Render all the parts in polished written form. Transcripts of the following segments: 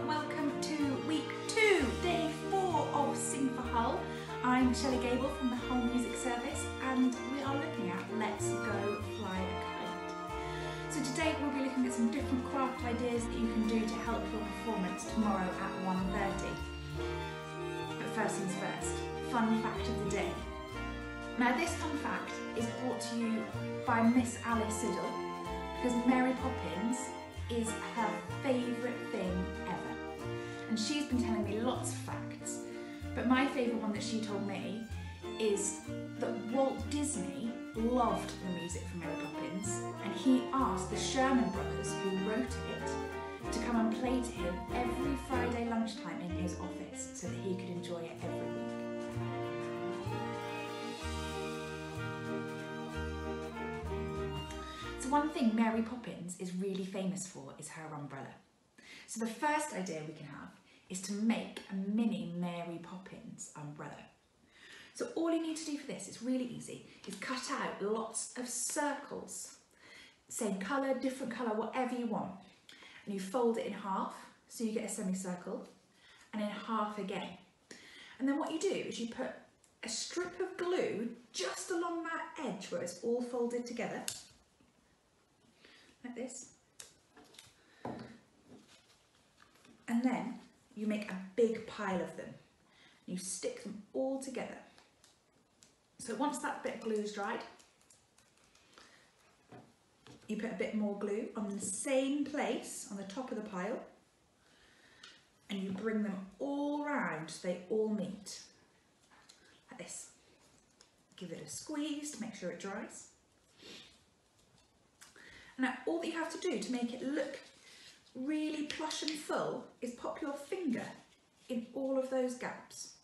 Welcome to week 2, day 4 of Sing for Hull. I'm Shelley Gabriel from the Hull Music Service and we are looking at Let's Go Fly a Kite. So today we'll be looking at some different craft ideas that you can do to help your performance tomorrow at 1:30. But first things first, fun fact of the day. Now this fun fact is brought to you by Miss Alice Siddle because Mary Poppins is her favourite thing ever. And she's been telling me lots of facts, but my favourite one that she told me is that Walt Disney loved the music from Mary Poppins and he asked the Sherman brothers who wrote it to come and play to him every Friday lunchtime in his office so that he could enjoy it every week. So one thing Mary Poppins is really famous for is her umbrella. So the first idea we can have is to make a mini Mary Poppins umbrella. So all you need to do for this, it's really easy, is cut out lots of circles. Same colour, different colour, whatever you want. And you fold it in half, so you get a semicircle, and in half again. And then what you do is you put a strip of glue just along that edge where it's all folded together, like this. And then you make a big pile of them. You stick them all together. So once that bit of glue is dried, you put a bit more glue on the same place on the top of the pile and you bring them all round so they all meet. Like this. Give it a squeeze to make sure it dries. And now all that you have to do to make it look really plush and full is pop your finger in all of those gaps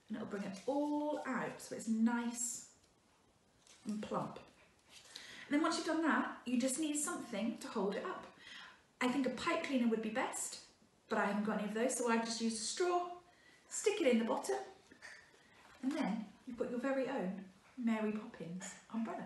and it'll bring it all out so it's nice and plump. And then once you've done that, you just need something to hold it up. I think a pipe cleaner would be best, but I haven't got any of those, so I've just used a straw, stick it in the bottom, and then you've got your very own Mary Poppins umbrella.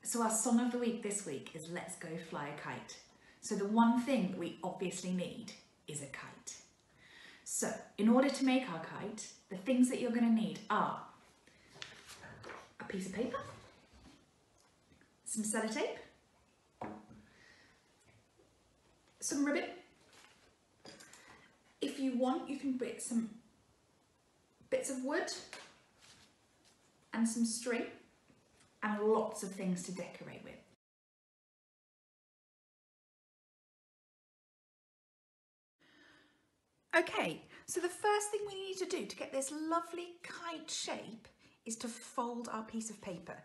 So our song of the week this week is Let's Go Fly a Kite. So the one thing that we obviously need is a kite. So in order to make our kite, the things that you're going to need are a piece of paper, some sellotape, some ribbon. If you want, you can put some bits of wood and some string, and lots of things to decorate with. Okay, so the first thing we need to do to get this lovely kite shape is to fold our piece of paper.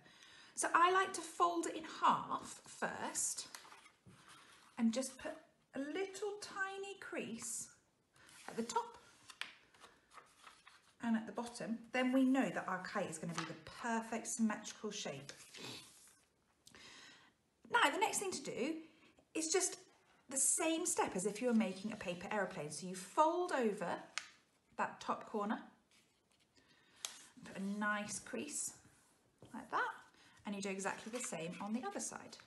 So I like to fold it in half first and just put a little tiny crease at the top and at the bottom. Then we know that our kite is going to be the perfect symmetrical shape. Now the next thing to do is just the same step as if you were making a paper aeroplane. So you fold over that top corner, put a nice crease like that, and you do exactly the same on the other side,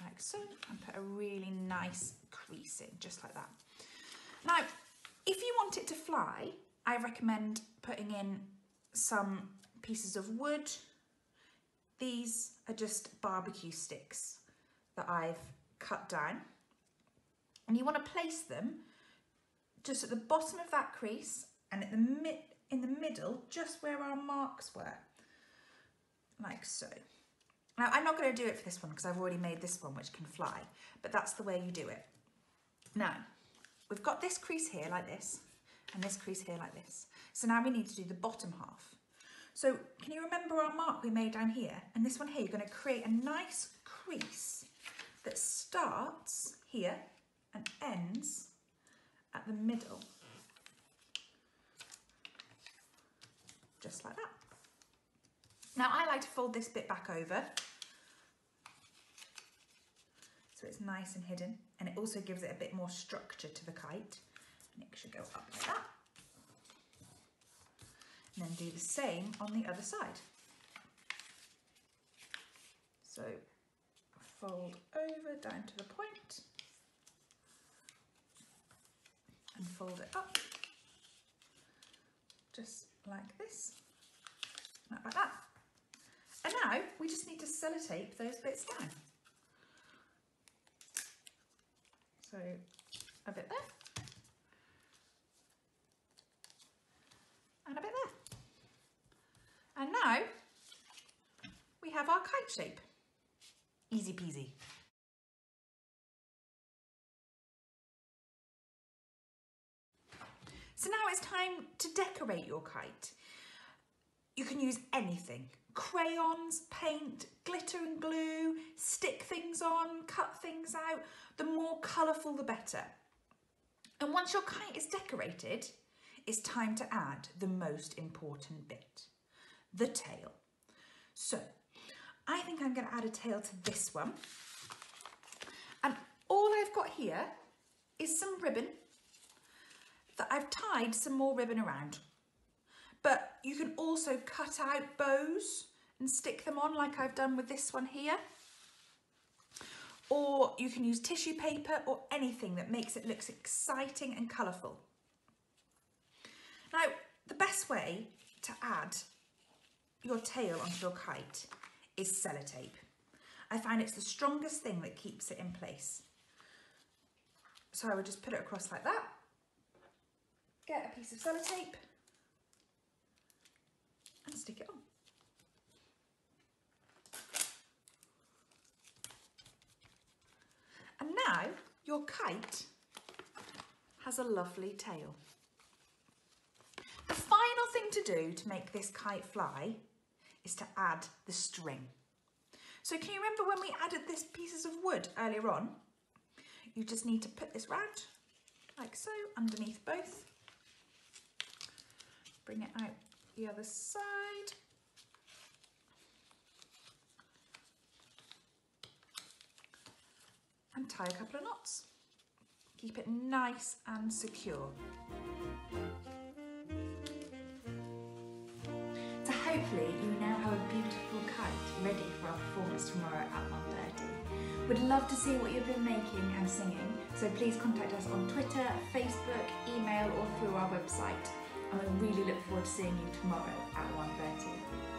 like so, and put a really nice crease in, just like that. Now, if you want it to fly, I recommend putting in some pieces of wood. These are just barbecue sticks that I've cut down. And you want to place them just at the bottom of that crease and in the middle, just where our marks were, like so. Now, I'm not going to do it for this one because I've already made this one which can fly, but that's the way you do it. Now, we've got this crease here like this, and this crease here like this. So now we need to do the bottom half. So can you remember our mark we made down here? And this one here, you're going to create a nice crease that starts here and ends at the middle Now I like to fold this bit back over so it's nice and hidden, and it also gives it a bit more structure to the kite. And it should go up like that. And then do the same on the other side. So fold over down to the point and fold it up just like this, like that. And now we just need to sellotape those bits down. So a bit there and a bit there. And now we have our kite shape. Easy peasy. So now it's time to decorate your kite. You can use anything. Crayons, paint, glitter and glue, stick things on, cut things out. The more colourful the better. And once your kite is decorated, it's time to add the most important bit, the tail. So I think I'm going to add a tail to this one. And all I've got here is some ribbon that I've tied some more ribbon around. But you can also cut out bows and stick them on like I've done with this one here. Or you can use tissue paper or anything that makes it look exciting and colourful. Now, the best way to add your tail onto your kite is sellotape. I find it's the strongest thing that keeps it in place. So I would just put it across like that, get a piece of sellotape and stick it on. And now your kite has a lovely tail. The final thing to do to make this kite fly is to add the string. So can you remember when we added these pieces of wood earlier on? You just need to put this round, like so, underneath both. Bring it out the other side. And tie a couple of knots. Keep it nice and secure. So hopefully you now have a beautiful kite ready for our performance tomorrow at 1:30. We'd love to see what you've been making and singing, so please contact us on Twitter, Facebook, email or through our website. And we really look forward to seeing you tomorrow at 1:30.